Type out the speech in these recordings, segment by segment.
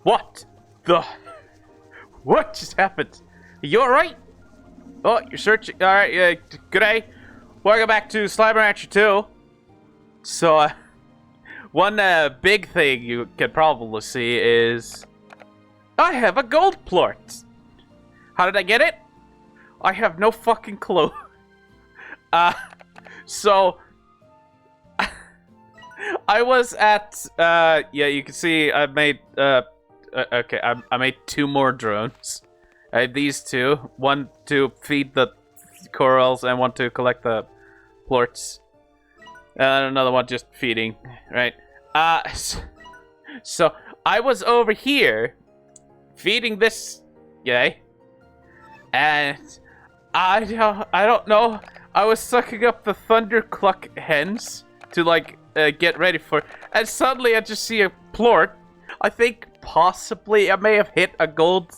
What the? What just happened? Are you alright? Oh, you're searching. Alright, yeah, good day. Welcome back to Slime Rancher 2. So, one big thing you can probably see is I have a gold plort. How did I get it? I have no fucking clue. So I was at yeah, you can see I made okay, I made 2 more drones. I have these 2, one to feed the corals and one to collect the plorts. And another one just feeding, right? So I was over here feeding this guy, and I don't know. I was sucking up the thundercluck hens to like get ready for it, and suddenly I just see a plort. I think possibly I may have hit a gold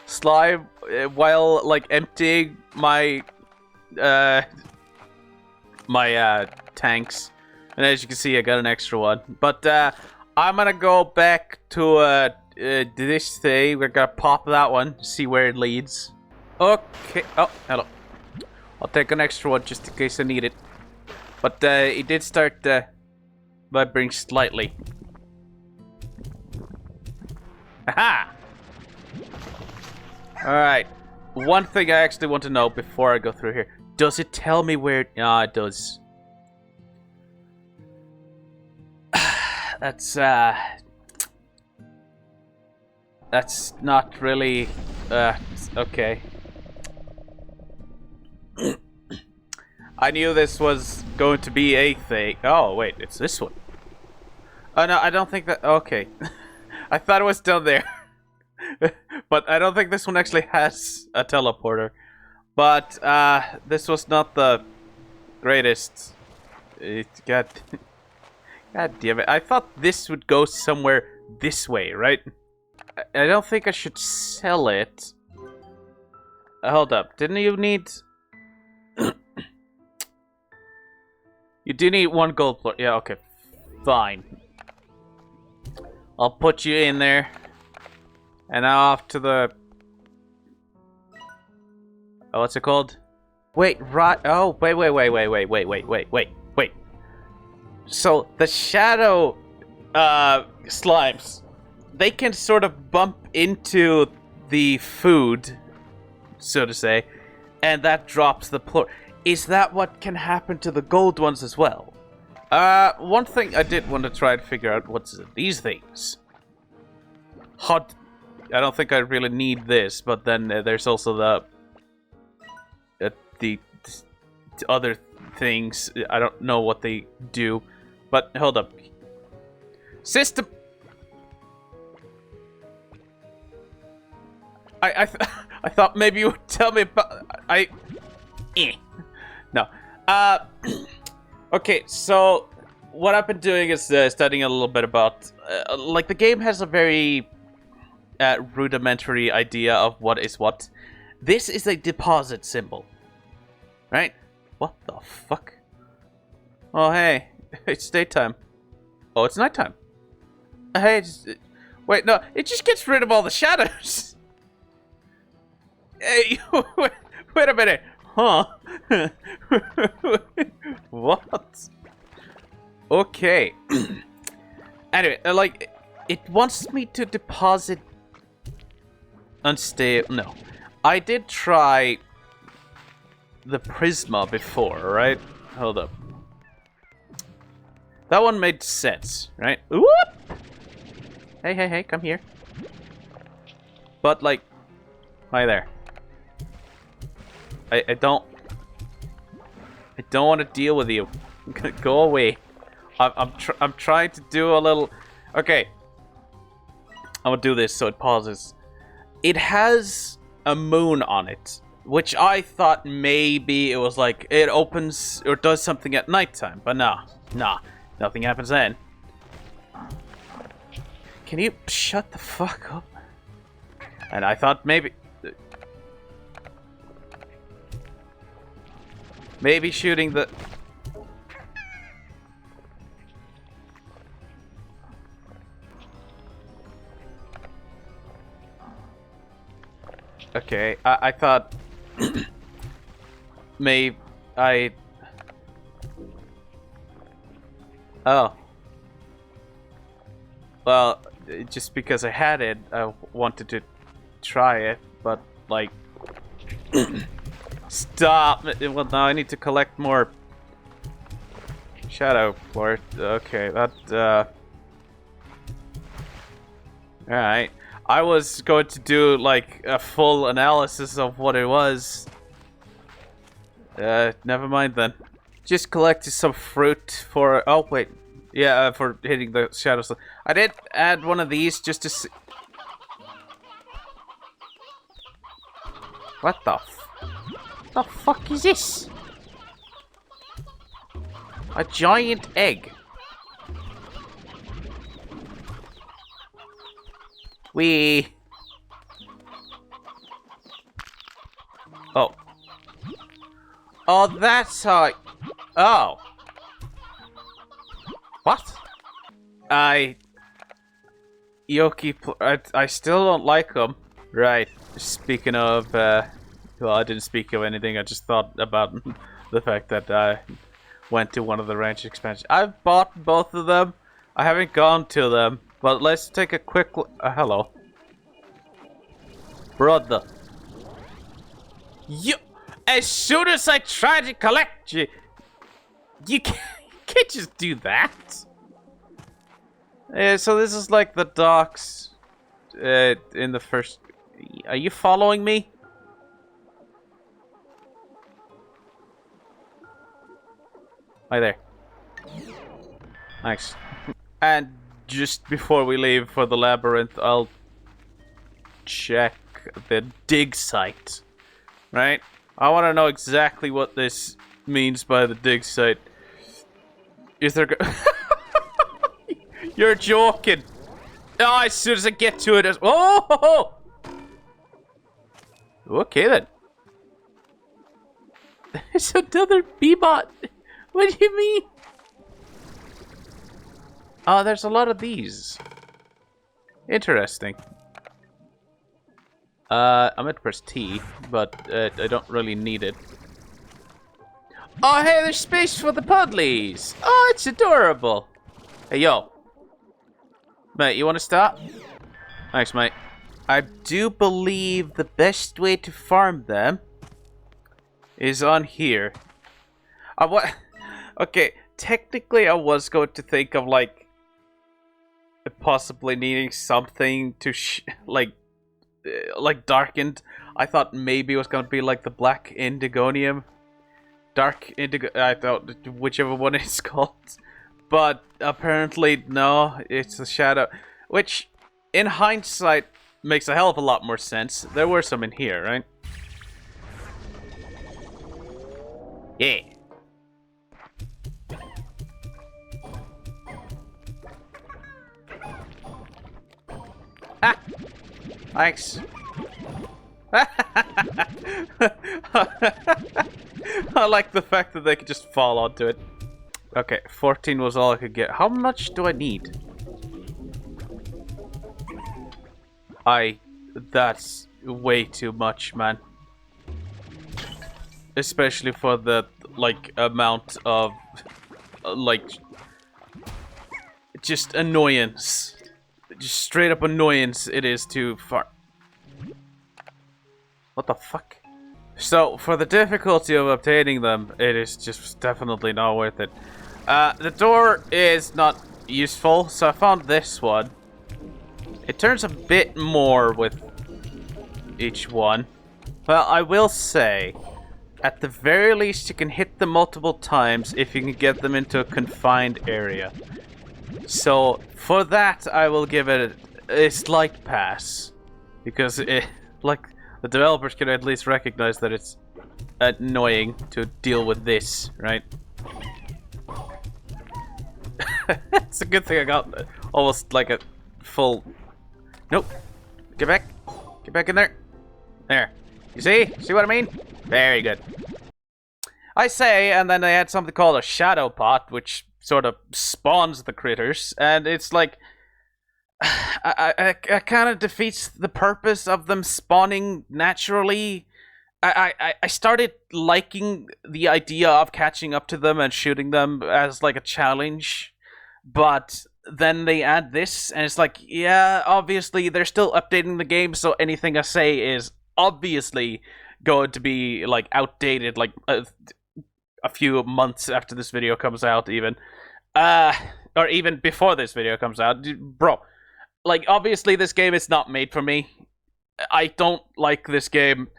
slime while like emptying my tanks, and as you can see I got an extra one. But I'm gonna go back to this thing. We're gonna pop that one, see where it leads. Okay. Oh, hello. I'll take an extra one just in case I need it. But it did start vibrating slightly. Aha! Alright. One thing I actually want to know before I go through here. Does it tell me where... Ah, it does. That's not really... okay. I knew this was going to be a thing. Oh, wait, it's this one. Oh, no, I don't think that... Okay. I thought it was down there. But I don't think this one actually has a teleporter. But, this was not the greatest. God damn it. I thought this would go somewhere this way, right? I don't think I should sell it. Hold up. Didn't you need... You do need 1 gold plort. Yeah, okay. Fine. I'll put you in there. And now off to the... Oh, what's it called? Wait, right. Oh, wait. So, the shadow slimes, they can sort of bump into the food, so to say, and that drops the plort. Is that what can happen to the gold ones as well? One thing I did want to try to figure out, what's these things? Hot. I don't think I really need this, but then there's also the other things. I don't know what they do, but hold up. System. I thought maybe you would tell me about. No. Okay, so what I've been doing is studying a little bit about, like, the game has a very rudimentary idea of what is what. This is a deposit symbol, right? What the fuck? Oh, hey, it's daytime. Oh, it's nighttime. Hey, wait, no, it just gets rid of all the shadows. Hey, wait a minute. Huh? What? Okay. Anyway, like, it wants me to deposit unstable. No, I did try the Prisma before, right? Hold up. That one made sense, right? Whoop! Hey, come here. But like, hi there. I don't want to deal with you. Go away. I'm trying to do a little. Okay. I'm gonna do this so it pauses. It has a moon on it, which I thought maybe it was like it opens or does something at nighttime, but nah, nothing happens then. Can you shut the fuck up? And I thought maybe shooting the... Okay, I thought... maybe I... Oh. Well, just because I had it, I wanted to try it, but, like... Stop! Well, now I need to collect more... Shadow Lord. Okay, that, Alright. I was going to do, like, a full analysis of what it was. Never mind then. Just collected some fruit for... Oh, wait. Yeah, for hitting the shadows. I did add one of these just to see... What the fuck is this? A giant egg. Wee. Oh. Oh, that's how Oh. What? I still don't like them. Right. Speaking of, well, I didn't speak of anything. I just thought about the fact that I went to one of the ranch expansions. I've bought both of them. I haven't gone to them. But let's take a quick look. Hello. Brother. You. As soon as I try to collect you, you can't just do that. So this is like the docks in the first... Are you following me? Hi there. Nice. And just before we leave for the labyrinth, I'll check the dig site. Right? I want to know exactly what this means by the dig site. Is there... You're joking. Oh, as soon as I get to it... Oh! Okay, then. There's another Bebot. What do you mean? Oh, there's a lot of these. Interesting. I'm at press T, but I don't really need it. Oh, hey, there's space for the Pudleys. Oh, it's adorable. Hey, yo. Mate, you want to stop? Thanks, mate. I do believe the best way to farm them is on here. What? Okay, technically I was going to think of, like, possibly needing something to, like darkened. I thought maybe it was going to be, like, the black indigonium. Dark indigo... I thought, whichever one it's called. But apparently, no, it's the shadow. Which, in hindsight, makes a hell of a lot more sense. There were some in here, right? Yeah. Ah! Thanks. I like the fact that they could just fall onto it. Okay, 14 was all I could get. How much do I need? That's way too much, man. Especially for the, like, amount of, like, just annoyance. Just straight up annoyance it is to far... What the fuck? So, for the difficulty of obtaining them, it is just definitely not worth it. The door is not useful, so I found this one. It turns a bit more with each one. Well, I will say, at the very least, you can hit them multiple times if you can get them into a confined area. So, for that, I will give it a slight pass. Because, like, the developers can at least recognize that it's annoying to deal with this, right? It's a good thing I got almost like a full... Nope. Get back. Get back in there. There. You see? See what I mean? Very good. I say, and then they had something called a shadow pot, which sort of spawns the critters, and it's like... I kind of defeats the purpose of them spawning naturally. I started liking the idea of catching up to them and shooting them as like a challenge, but then they add this, and it's like, yeah, obviously they're still updating the game, so anything I say is obviously going to be like outdated, like a few months after this video comes out, even, or even before this video comes out, bro. Like, obviously, this game is not made for me. I don't like this game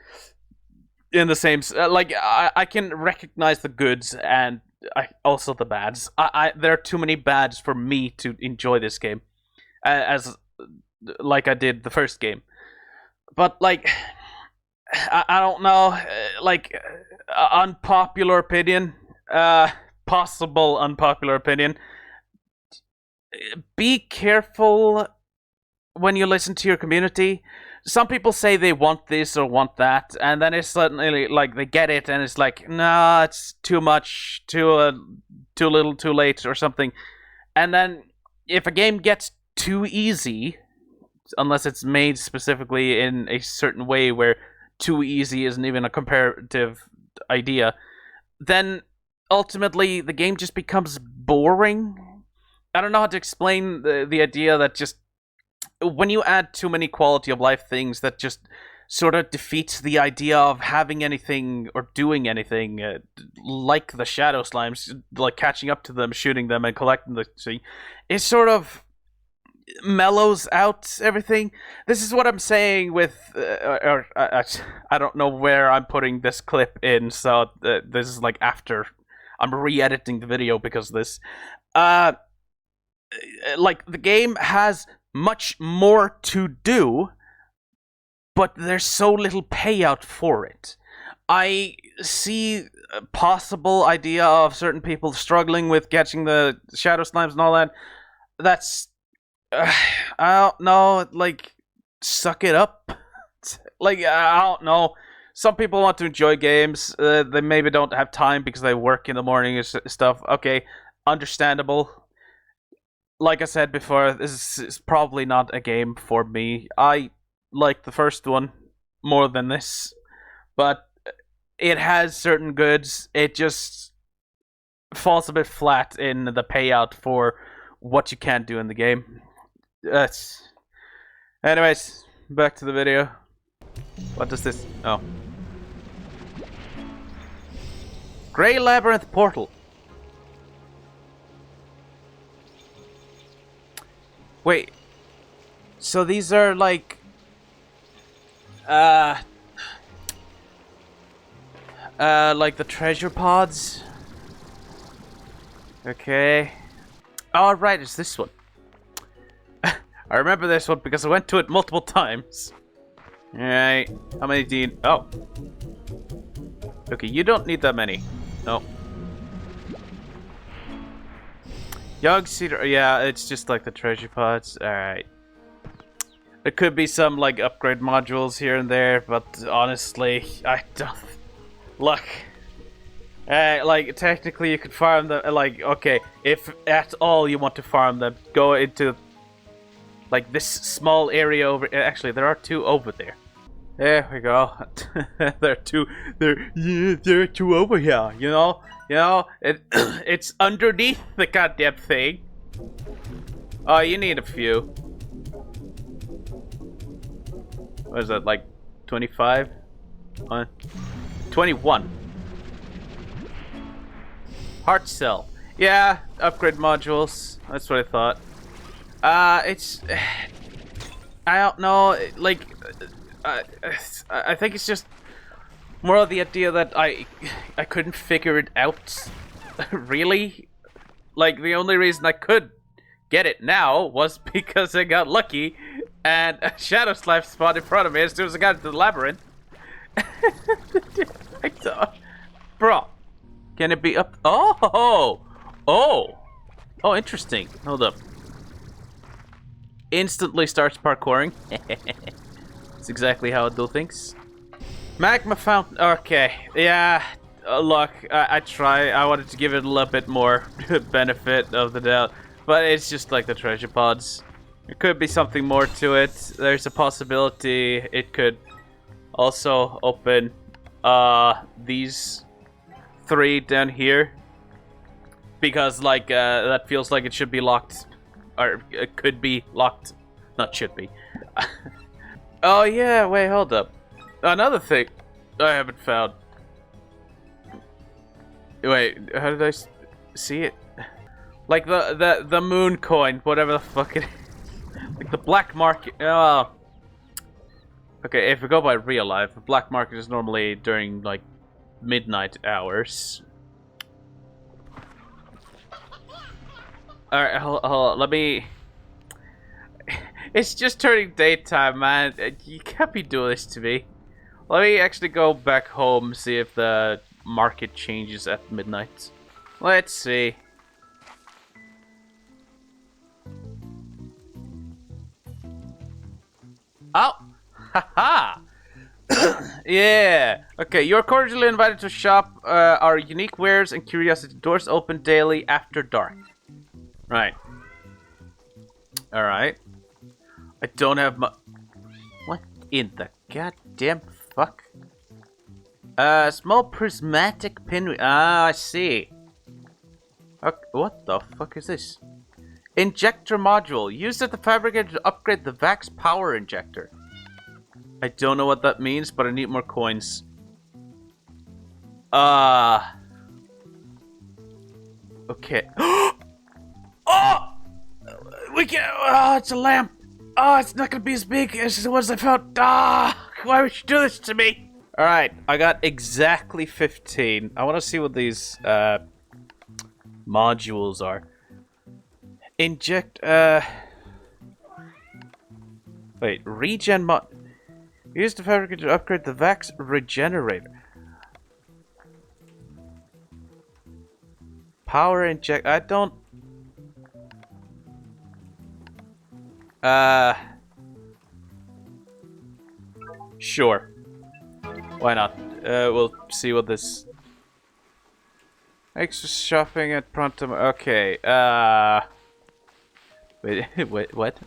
in the same... like, I can recognize the goods and also the bads. There are too many bads for me to enjoy this game. As like I did the first game. But, like... I don't know. Like, unpopular opinion. Possible unpopular opinion. Be careful when you listen to your community. Some people say they want this or want that, and then it's suddenly like they get it, and it's like, nah, it's too much, too little, too late, or something. And then if a game gets too easy, unless it's made specifically in a certain way where too easy isn't even a comparative idea, then ultimately the game just becomes boring. I don't know how to explain the idea that just when you add too many quality of life things, that just sort of defeats the idea of having anything or doing anything, like the shadow slimes, like catching up to them, shooting them, and collecting the thing. It sort of mellows out everything. This is what I'm saying with, I don't know where I'm putting this clip in, so this is like after I'm re-editing the video because of this. Like, the game has much more to do, but there's so little payout for it. I see a possible idea of certain people struggling with catching the shadow slimes and all that. That's... I don't know, like, suck it up. Like, I don't know. Some people want to enjoy games. They maybe don't have time because they work in the morning and stuff. Okay, understandable. Like I said before, this is probably not a game for me. I like the first one more than this, but it has certain goods. It just falls a bit flat in the payout for what you can do in the game. Anyways, back to the video. What does this... Oh. Grey Labyrinth Portal. Wait, so these are like, like the treasure pods? Okay. Oh, right, it's this one. I remember this one because I went to it multiple times. Alright, how many do you... Oh. Okay, you don't need that many. No. Young Cedar, yeah, it's just like the treasure pods. Alright. There could be some, like, upgrade modules here and there, but honestly, I don't... Look. Like, technically you could farm them, like, okay, if at all you want to farm them, go into, like, this small area over... Actually, there are two over there. There we go. there are two over here, you know? You know, it's underneath the goddamn thing. Oh, you need a few. What is that, like 25? 21. Heart cell. Yeah, upgrade modules. That's what I thought. It's... I don't know, like... I think it's just more of the idea that I couldn't figure it out. Really? Like, the only reason I could get it now was because I got lucky and a shadow slime spawned in front of me as soon as I got into the labyrinth. Bro, can it be up? Oh, interesting. Hold up. Instantly starts parkouring. That's exactly how I do things. Magma fountain. Okay, yeah. Look, I try. I wanted to give it a little bit more benefit of the doubt, but it's just like the treasure pods. There could be something more to it. There's a possibility it could also open these 3 down here. Because, like, that feels like it should be locked. Or it could be locked. Not should be. Oh, yeah, wait, hold up. Another thing I haven't found. Wait, how did I see it? Like the moon coin, whatever the fuck it is. Like the black market. Oh. Okay, if we go by real life, the black market is normally during, like, midnight hours. Alright, hold on, let me... It's just turning daytime, man. You can't be doing this to me. Let me actually go back home, see if the market changes at midnight. Let's see. Oh! Haha! Yeah! Okay, you're cordially invited to shop our unique wares and curiosity. Doors open daily after dark. Right. Alright. I don't have my... What in the goddamn fuck? Small prismatic pinwheel. Ah, I see. Okay, what the fuck is this? Injector module. Used at the fabricator to upgrade the Vax power injector. I don't know what that means, but I need more coins. Okay. Oh! We can... Oh, it's a lamp. Oh, it's not gonna be as big as the ones I found. Ah! Why would you do this to me? Alright, I got exactly 15. I want to see what these, modules are. Inject, Wait, regen mod... Use the fabricator to upgrade the Vax regenerator. Power inject... I don't... Sure. Why not? We'll see what this... Extra shopping at Pronto... Okay, Wait, what?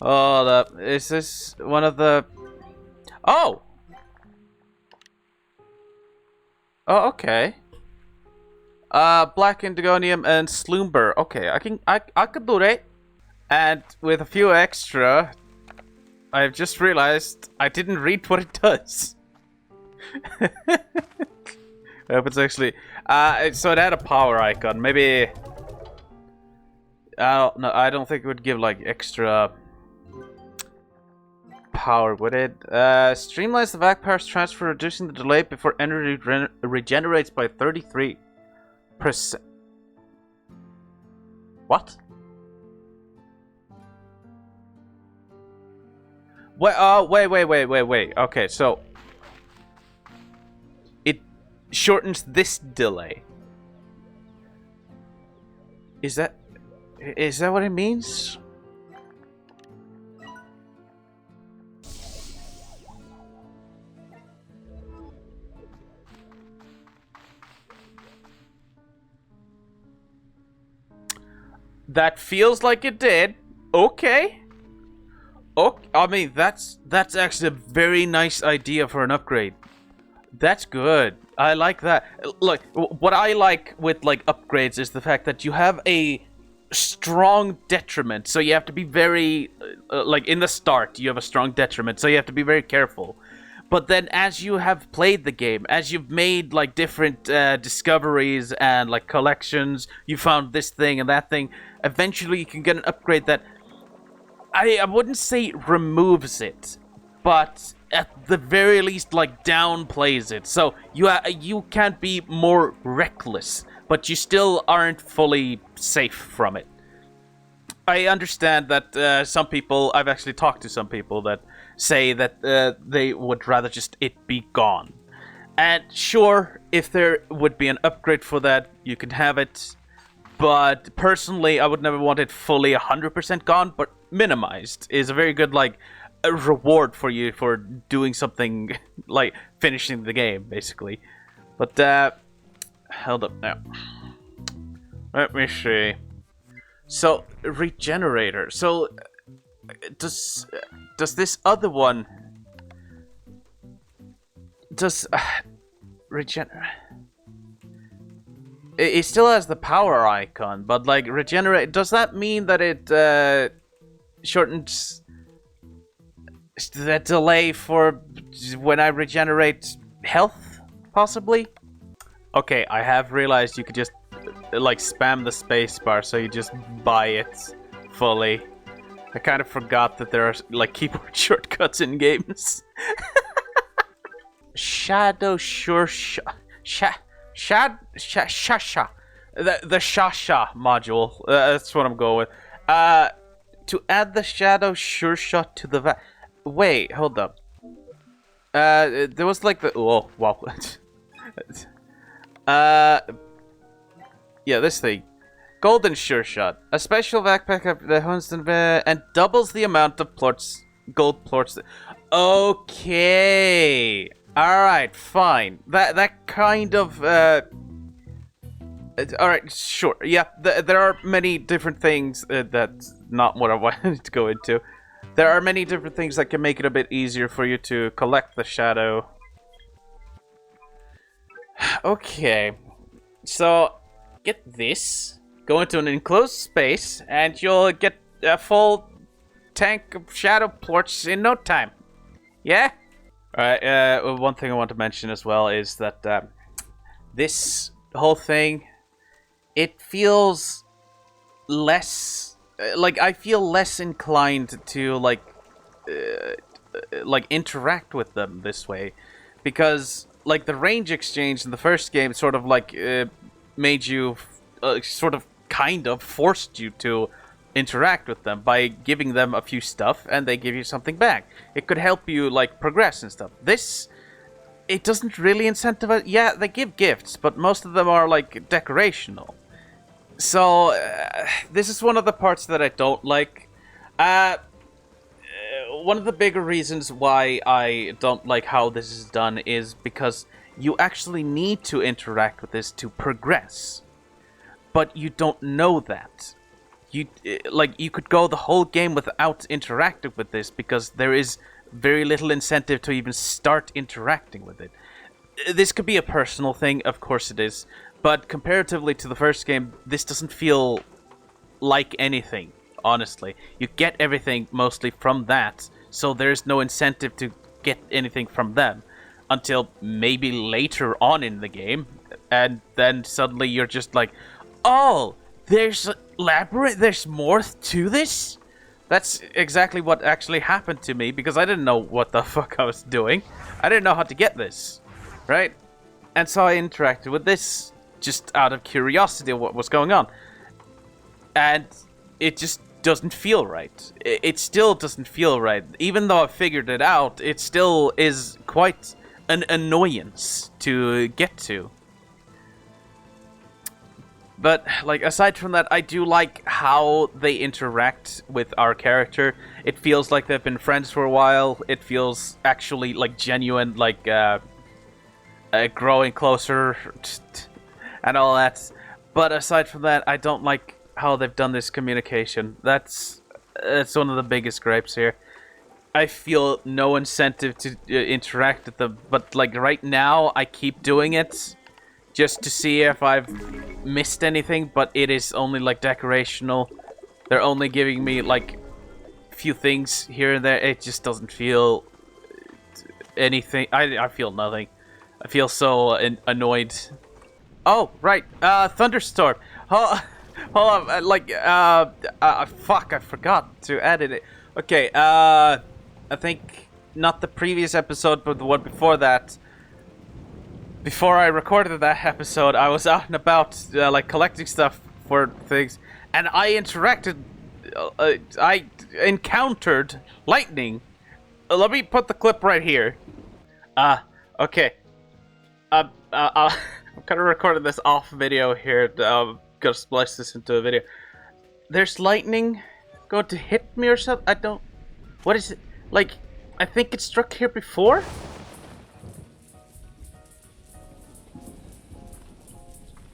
Hold up. Is this one of the... Oh! Oh, okay. Black Indigonium and Sloomber. Okay, I can do that. And with a few extra, I've just realized I didn't read what it does. I hope it's actually... so it had a power icon. Maybe... I don't know. I don't think it would give, like, extra... power, would it? Streamlines the vac power's transfer, reducing the delay before energy regenerates by 33%. What? Wait. Okay, so it shortens this delay. Is that what it means? That feels like it did. Okay. Okay. I mean, that's actually a very nice idea for an upgrade. That's good. I like that. Look, what I like with, like, upgrades is the fact that you have a strong detriment. So you have to be very, like, in the start, you have a strong detriment. So you have to be very careful. But then as you have played the game, as you've made, like, different discoveries and, like, collections, you found this thing and that thing, eventually you can get an upgrade that I wouldn't say removes it, but at the very least, like, downplays it. So you can't be more reckless, but you still aren't fully safe from it. I understand that some people, I've actually talked to some people that say that they would rather just it be gone. And sure, if there would be an upgrade for that, you can have it. But personally, I would never want it fully 100% gone, but minimized is a very good, like, a reward for you for doing something, like, finishing the game, basically. But, hold up now. Let me see. So, regenerator. So, does this other one... Does... regenerate... It still has the power icon, but like regenerate, does that mean that it shortens the delay for when I regenerate health, possibly? Okay, I have realized you could just like spam the spacebar, so you just buy it fully. I kind of forgot that there are like keyboard shortcuts in games. Shadow Shasha. The Shasha module. That's what I'm going with. To add the Shadow Sure Shot to the wait, hold up. There was like the oh wow. Yeah, this thing. Golden Sure Shot. A special backpack of the Hunston and doubles the amount of gold plorts. Okay. Alright, fine. That kind of, alright, sure. Yeah, there are many different things, that's not what I wanted to go into. There are many different things that can make it a bit easier for you to collect the shadow. Okay. So, get this. Go into an enclosed space, and you'll get a full tank of shadow plorts in no time. Yeah? Alright, one thing I want to mention as well is that this whole thing, it feels less, like I feel less inclined to like interact with them this way, because like the range exchange in the first game sort of like made you sort of kind of forced you to interact with them by giving them a few stuff and they give you something back. It could help you like progress and stuff. This, it doesn't really incentivize. Yeah, they give gifts, but most of them are like decorational. So this is one of the parts that I don't like. One of the bigger reasons why I don't like how this is done is because you actually need to interact with this to progress, but you don't know that. You could go the whole game without interacting with this because there is very little incentive to even start interacting with it. This could be a personal thing, of course it is, but comparatively to the first game, this doesn't feel like anything, honestly. You get everything mostly from that, so there's no incentive to get anything from them until maybe later on in the game, and then suddenly you're just like, oh, there's a labyrinth, there's more to this? That's exactly what actually happened to me, because I didn't know what the fuck I was doing. I didn't know how to get this, right? And so I interacted with this just out of curiosity of what was going on. And it just doesn't feel right. It still doesn't feel right. Even though I figured it out, it still is quite an annoyance to get to. But, like, aside from that, I do like how they interact with our character. It feels like they've been friends for a while. It feels actually, like, genuine, like, growing closer and all that. But aside from that, I don't like how they've done this communication. That's one of the biggest gripes here. I feel no incentive to interact with them. But, like, right now, I keep doing it just to see if I've missed anything, but it is only like decorational. They're only giving me like a few things here and there. It just doesn't feel anything. I feel nothing. I feel so annoyed. Oh, right. Thunderstorm. Hold on. Fuck, I forgot to edit it. Okay, I think not the previous episode, but the one before that. Before I recorded that episode, I was out and about, like, collecting stuff for things, and I I encountered lightning. Let me put the clip right here. Okay. I'm kind of recording this off video here. I'm gonna splice this into a video. There's lightning going to hit me or something? I don't... What is it? Like, I think it struck here before?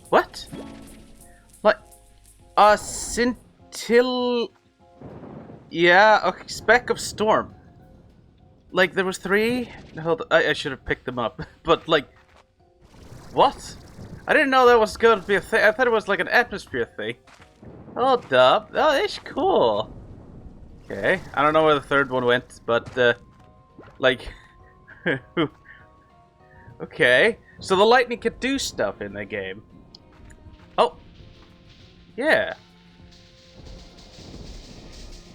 What? Like, until... Yeah, okay, Speck of Storm. Like, there was 3... Hold on, I should have picked them up. But, like... What? I didn't know that was going to be a thing. I thought it was like an atmosphere thing. Hold up. Oh, that's cool. Okay, I don't know where the 3rd one went, but, like... Okay, so the lightning can do stuff in the game. Oh. Yeah.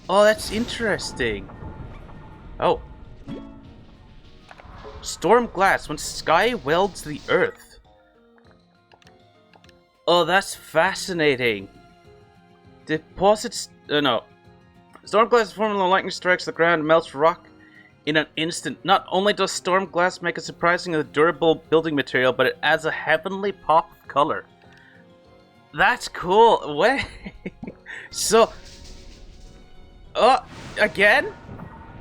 Oh, that's interesting. Oh. Storm glass when sky welds the earth. Oh, that's fascinating. Deposits... no. Storm glass formed when lightning strikes the ground and melts rock in an instant. Not only does storm glass make a surprisingly durable building material, but it adds a heavenly pop of color. That's cool. Wait. So... again?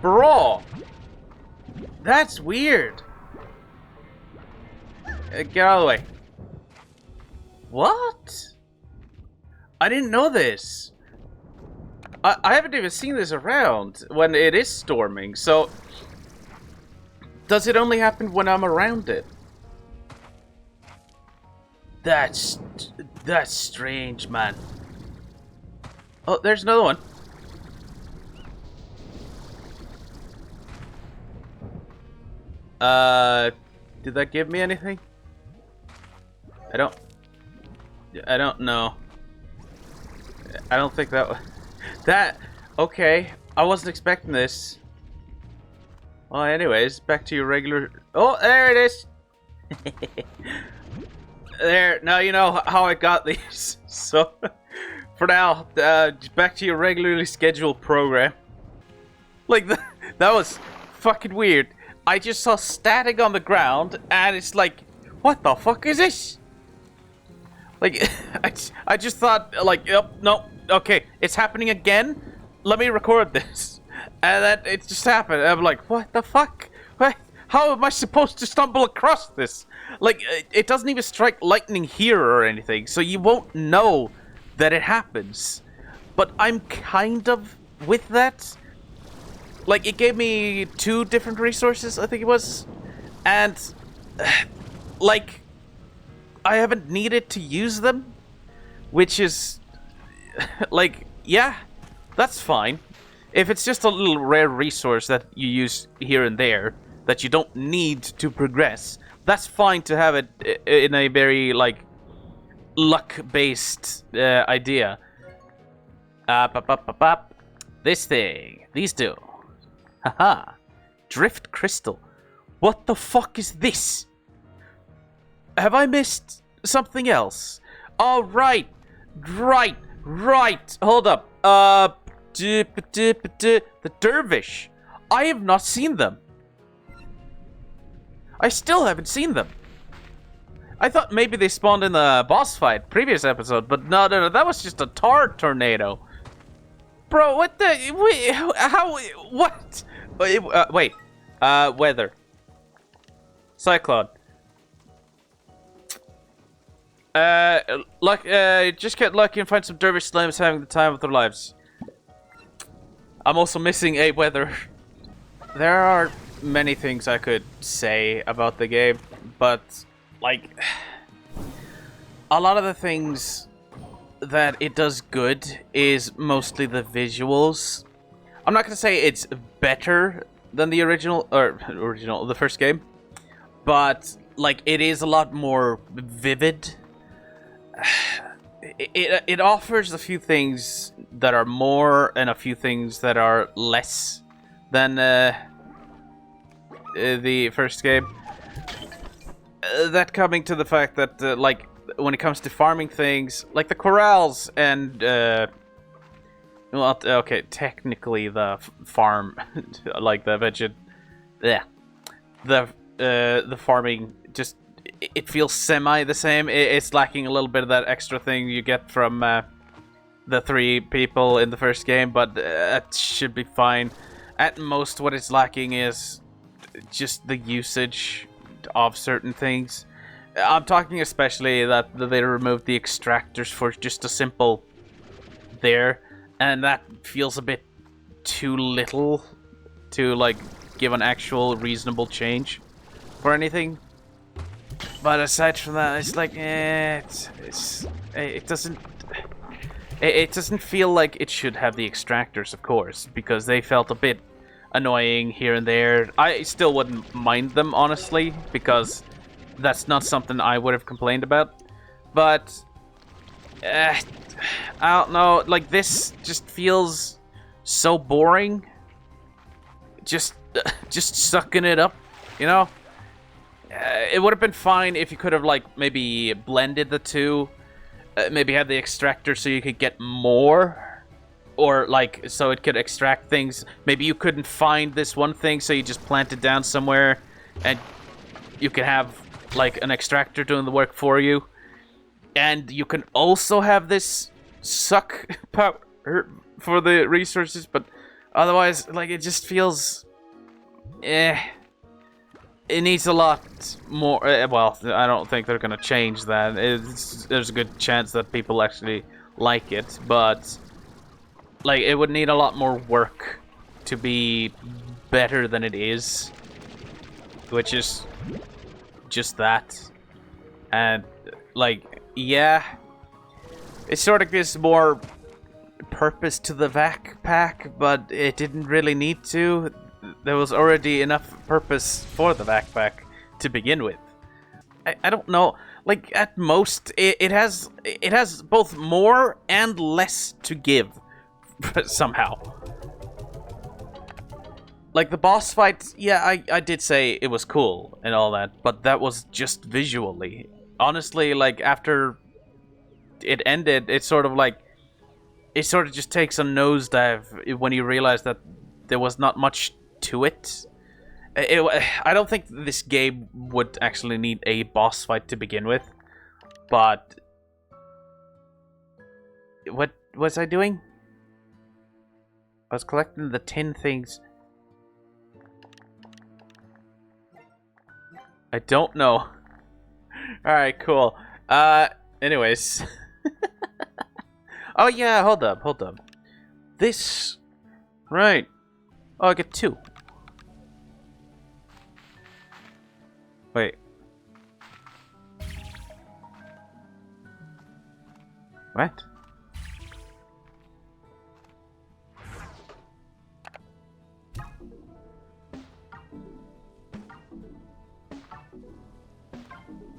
Bro. That's weird. Get out of the way. What? I didn't know this. I haven't even seen this around when it is storming, so... Does it only happen when I'm around it? That's strange, man. Oh, there's another one. Did that give me anything? I don't know. I don't think that... Okay. I wasn't expecting this. Well, anyways, back to your regular... Oh, there it is! There, now you know how I got these. So, for now, back to your regularly scheduled program. Like, that was fucking weird. I just saw static on the ground, and it's like, what the fuck is this? Like, I just thought, like, oh, no, okay, it's happening again? Let me record this. And then it just happened. I'm like, what the fuck? What? How am I supposed to stumble across this? Like, it doesn't even strike lightning here or anything, so you won't know that it happens. But I'm kind of with that. Like, it gave me 2 different resources, I think it was. And, like, I haven't needed to use them. Which is, like, yeah, that's fine. If it's just a little rare resource that you use here and there, that you don't need to progress, that's fine to have it in a very, like, luck-based idea. This thing. These 2. Haha. Drift crystal. What the fuck is this? Have I missed something else? Oh, right. Right. Hold up. The dervish. I have not seen them. I still haven't seen them. I thought maybe they spawned in the boss fight previous episode, but no, that was just a tar tornado. Bro, what the... Wait, how... What? Wait. Weather. Cyclone. Just get lucky and find some dervish slaves having the time of their lives. I'm also missing a weather. There are many things I could say about the game, but, like... A lot of the things that it does good is mostly the visuals. I'm not gonna say it's better than the the first game, but like it is a lot more vivid. It offers a few things that are more and a few things that are less than the first game. That coming to the fact that like when it comes to farming things, like the corrals and well, okay, technically the farm, like the the farming, just it feels semi the same. It's lacking a little bit of that extra thing you get from the 3 people in the first game, but that should be fine. At most, what it's lacking is just the usage of certain things. I'm talking especially that they removed the extractors for just a simple there. and that feels a bit too little to like give an actual reasonable change for anything. But aside from that, it's like, it doesn't feel like it should have the extractors, of course, because they felt a bit annoying here and there. I still wouldn't mind them, honestly, because that's not something I would have complained about. But I don't know, like, this just feels so boring. Just sucking it up, you know? It would have been fine if you could have, like, maybe blended the two. Maybe had the extractor so you could get more. Or, like, so it could extract things. Maybe you couldn't find this one thing, so you just plant it down somewhere. And you could have, like, an extractor doing the work for you. And you can also have this suck power for the resources. But otherwise, like, it just feels... It needs a lot more. Well, I don't think they're gonna change that. There's a good chance that people actually like it, but like it would need a lot more work to be better than it is, which is just that. And like, yeah, it sort of gives more purpose to the backpack, but it didn't really need to. There was already enough purpose for the backpack to begin with. I don't know. Like, at most, it has both more and less to give, somehow. Like, the boss fight, yeah, I did say it was cool and all that, but that was just visually. Honestly, like, after it ended, it sort of just takes a nosedive when you realize that there was not much to it. I don't think this game would actually need a boss fight to begin with, but what was I doing? I was collecting the tin things. I don't know. Alright, cool. Anyways. Oh yeah, hold up. This... Right. Oh, I get 2. Wait. What?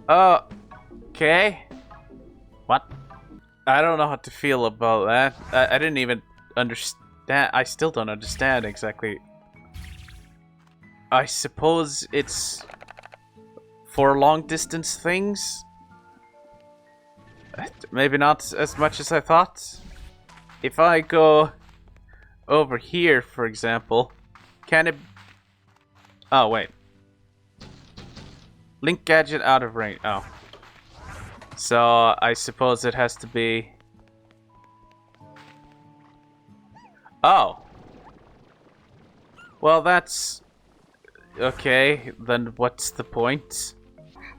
Okay. What? I don't know how to feel about that. I didn't even understand. I still don't understand exactly. I suppose it's for long distance things? Maybe not as much as I thought. If I go over here, for example, can it... Oh, wait. Link gadget out of range. Oh. So, I suppose it has to be... Oh. Well, that's... Okay, then what's the point?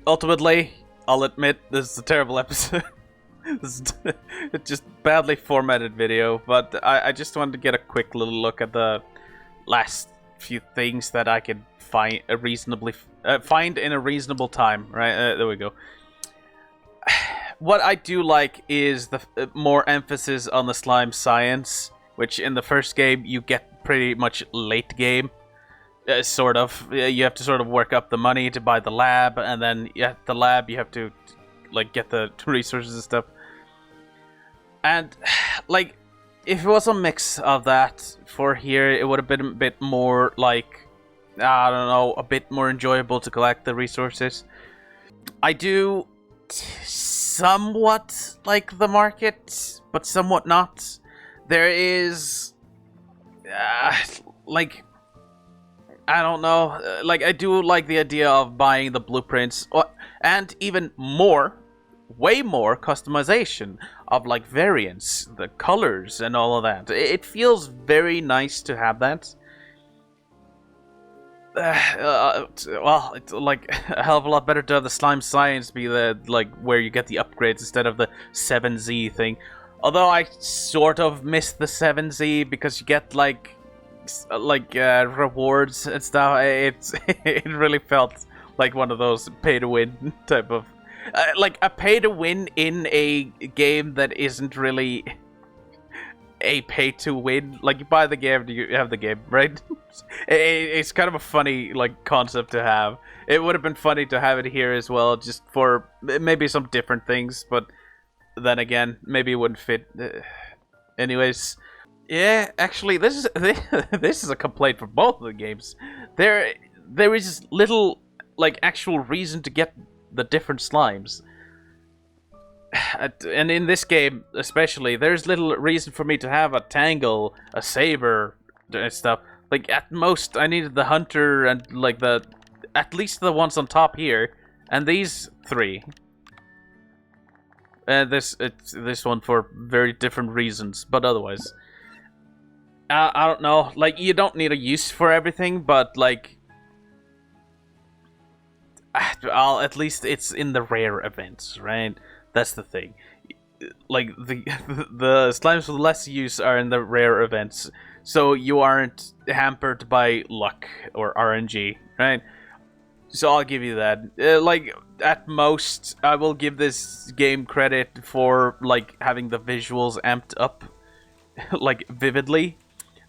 Ultimately, I'll admit, this is a terrible episode. This is just badly formatted video, but I just wanted to get a quick little look at the last few things that I could find find in a reasonable time. Right, there we go. What I do like is the more emphasis on the slime science, which in the first game you get pretty much late game. Sort of. You have to sort of work up the money to buy the lab, and then at the lab you have to like get the resources and stuff. And like, if it was a mix of that for here, it would have been a bit more like, I don't know, a bit more enjoyable to collect the resources. I do somewhat like the market, but somewhat not. There is like, I don't know, like, I do like the idea of buying the blueprints, and even more, way more customization of, like, variants, the colors, and all of that. It feels very nice to have that. Well, it's, like, a hell of a lot better to have the slime science be the, like, where you get the upgrades instead of the 7Z thing. Although I sort of miss the 7Z because you get like rewards and stuff. It really felt like one of those pay to win type of like a pay to win in a game that isn't really a pay to win. Like you buy the game, you have the game, right? It's kind of a funny like concept to have. It would have been funny to have it here as well, just for maybe some different things, but then again, maybe it wouldn't fit. Anyways, yeah, actually, this is this is a complaint for both of the games. There is little like actual reason to get the different slimes. And in this game, especially, there's little reason for me to have a Tangle, a Saber, and stuff. Like, at most, I needed the Hunter and, like, at least the ones on top here, and these three. And this one for very different reasons, but otherwise. I don't know, like, you don't need a use for everything, but, like, at least it's in the rare events, right? That's the thing. Like, the slimes with less use are in the rare events, so you aren't hampered by luck or RNG, right? So I'll give you that. Like, at most, I will give this game credit for, like, having the visuals amped up, like, vividly.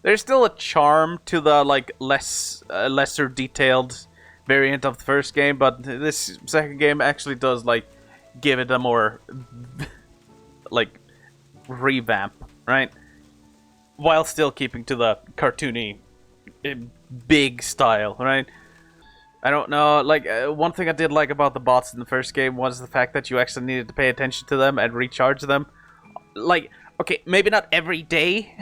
There's still a charm to the, like, lesser detailed variant of the first game, but this second game actually does, like, give it a more, like, revamp, right? While still keeping to the cartoony, big style, right? I don't know, like, one thing I did like about the bots in the first game was the fact that you actually needed to pay attention to them and recharge them. Like, okay, maybe not every day.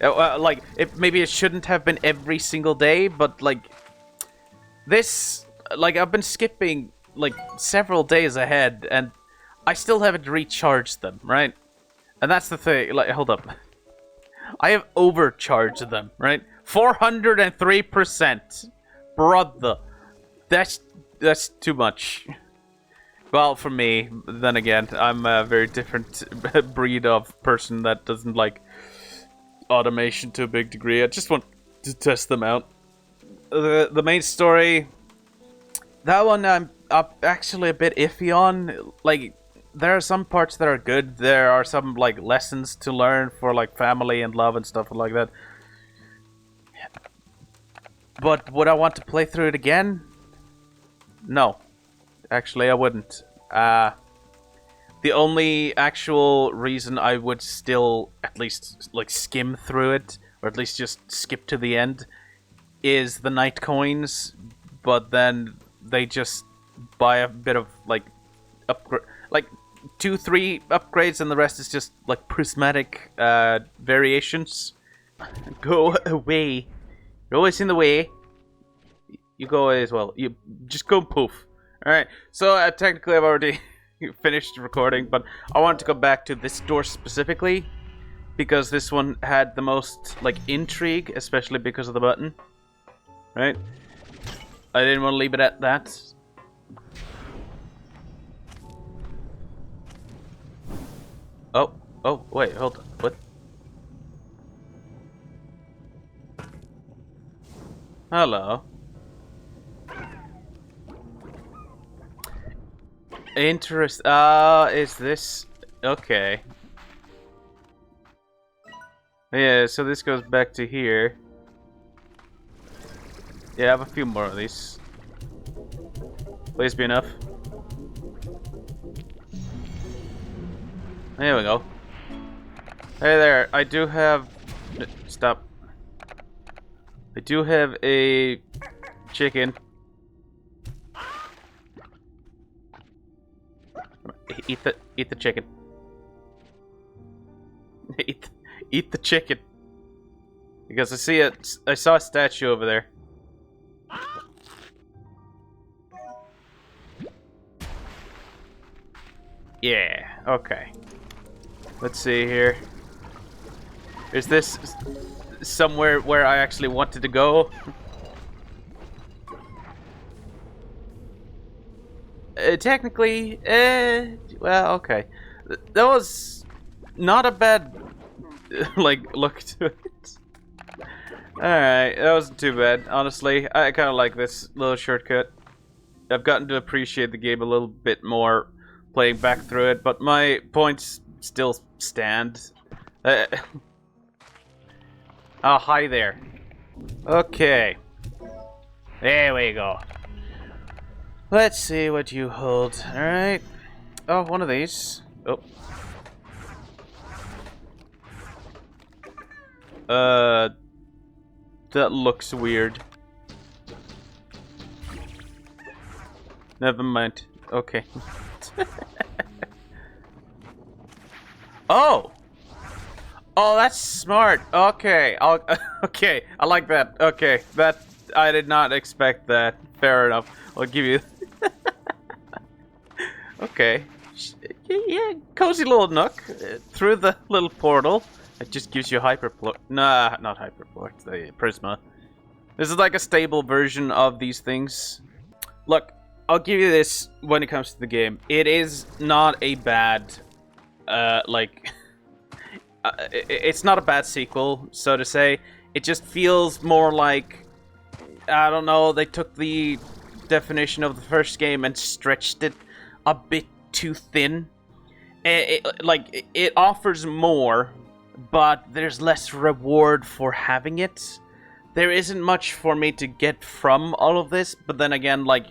Like, maybe it shouldn't have been every single day, but, like, this, like, I've been skipping, like, several days ahead, and I still haven't recharged them, right? And that's the thing, like, hold up. I have overcharged them, right? 403%. Brother. That's too much. Well, for me, then again, I'm a very different breed of person that doesn't like automation to a big degree. I just want to test them out. The main story, that one I'm actually a bit iffy on. Like, there are some parts that are good. There are some, like, lessons to learn for, like, family and love and stuff like that. But would I want to play through it again? No. Actually, I wouldn't. The only actual reason I would still at least, like, skim through it, or at least just skip to the end, is the night coins, but then they just buy a bit of, like, upgrade, like, 2-3 upgrades, and the rest is just, like, prismatic, variations. Go away. You're always in the way. You go away as well. You just go poof. Alright, so technically I've already finished recording, but I wanted to go back to this door specifically, because this one had the most, like, intrigue, especially because of the button. Right? I didn't want to leave it at that. Oh, wait, hold on. What? Hello. Is this... Okay. Yeah, so this goes back to here. Yeah, I have a few more of these. Please be enough. There we go. Hey there, I do have... Stop. I do have a chicken. Eat the chicken. eat the chicken. Because I saw a statue over there. Yeah, okay. Let's see here. Is this somewhere where I actually wanted to go? Technically, well, okay. That was not a bad, like, look to it. Alright, that wasn't too bad, honestly. I kind of like this little shortcut. I've gotten to appreciate the game a little bit more playing back through it, but my points still stand. Oh, hi there. Okay. There we go. Let's see what you hold. Alright. Oh, one of these. Oh. That looks weird. Never mind. Okay. Oh! Oh, that's smart. Okay. Okay. I like that. Okay. That I did not expect that. Fair enough. I'll give you Okay. Yeah, cozy little nook through the little portal. It just gives you hyperport. Nah, not hyperport. The Prisma. This is like a stable version of these things. Look, I'll give you this when it comes to the game. It is not a bad, it's not a bad sequel, so to say. It just feels more like, I don't know, they took the definition of the first game and stretched it a bit too thin. It offers more, but there's less reward for having it. There isn't much for me to get from all of this, but then again, like,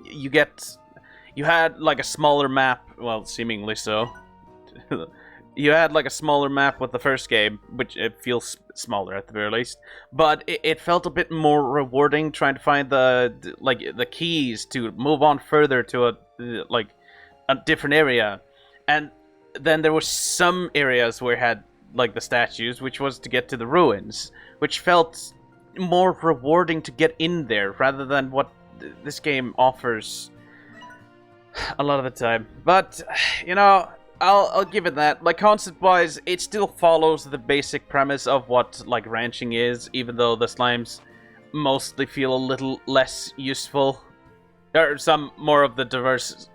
you had like a smaller map, well, seemingly so. You had like a smaller map with the first game, which it feels smaller at the very least, but it felt a bit more rewarding trying to find the keys to move on further to a different area. And then there were some areas where it had like the statues, which was to get to the ruins, which felt more rewarding to get in there rather than what this game offers a lot of the time. But you know, I'll give it that. Like, concept-wise, it still follows the basic premise of what like ranching is, even though the slimes mostly feel a little less useful, or some more of the diverse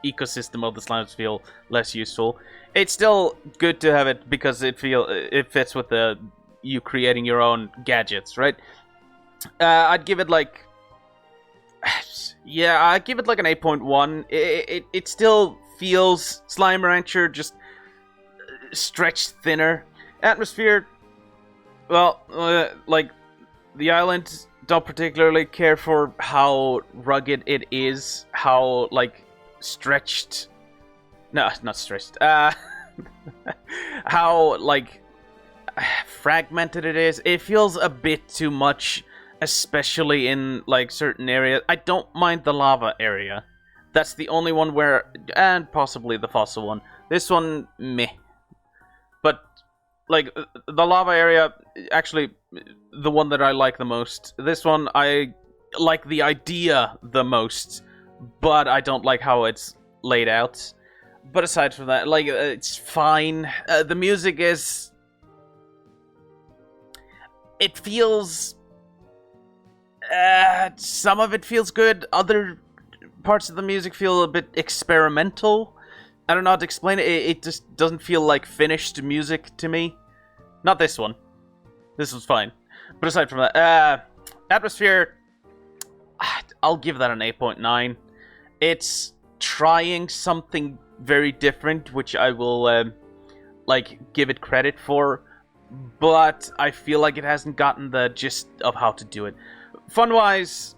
ecosystem of the slimes feel less useful. It's still good to have it because it fits with you creating your own gadgets, right? I'd give it like, yeah, I'd give it like an 8.1. It still feels Slime Rancher, just stretched thinner. Atmosphere, well, like, the island don't particularly care for how rugged it is, how, like, stretched... No, not stretched. How, like, fragmented it is. It feels a bit too much, especially in, like, certain areas. I don't mind the lava area. That's the only one where... And possibly the fossil one. This one, meh. But, like, the lava area, actually, the one that I like the most. This one, I like the idea the most, but I don't like how it's laid out. But aside from that, like, it's fine. The music is... It feels... some of it feels good, other parts of the music feel a bit experimental. I don't know how to explain it. It just doesn't feel like finished music to me. Not this one. This was fine. But aside from that, atmosphere, I'll give that an 8.9. It's trying something very different, which I will, like, give it credit for. But I feel like it hasn't gotten the gist of how to do it. Fun-wise,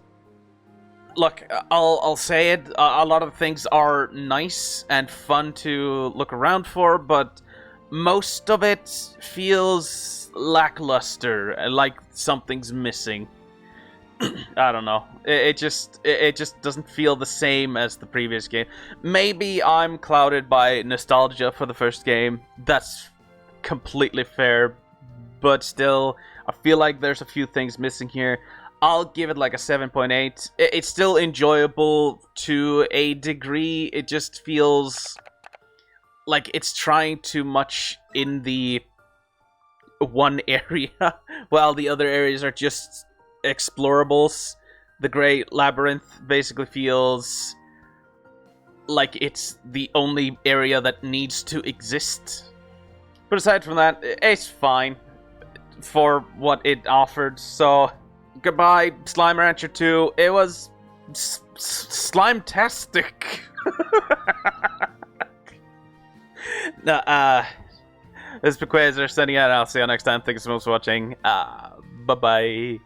look, I'll say it, a lot of things are nice and fun to look around for, but most of it feels lackluster, like something's missing. I don't know. It just doesn't feel the same as the previous game. Maybe I'm clouded by nostalgia for the first game. That's completely fair, but still, I feel like there's a few things missing here. I'll give it like a 7.8. It's still enjoyable to a degree. It just feels like it's trying too much in the one area, while the other areas are just explorables. The Great Labyrinth basically feels like it's the only area that needs to exist. But aside from that, it's fine for what it offered. So, goodbye, Slime Rancher 2. It was slime-tastic. This is Quazzar signing out. I'll see you next time. Thank you so much for watching. Bye-bye.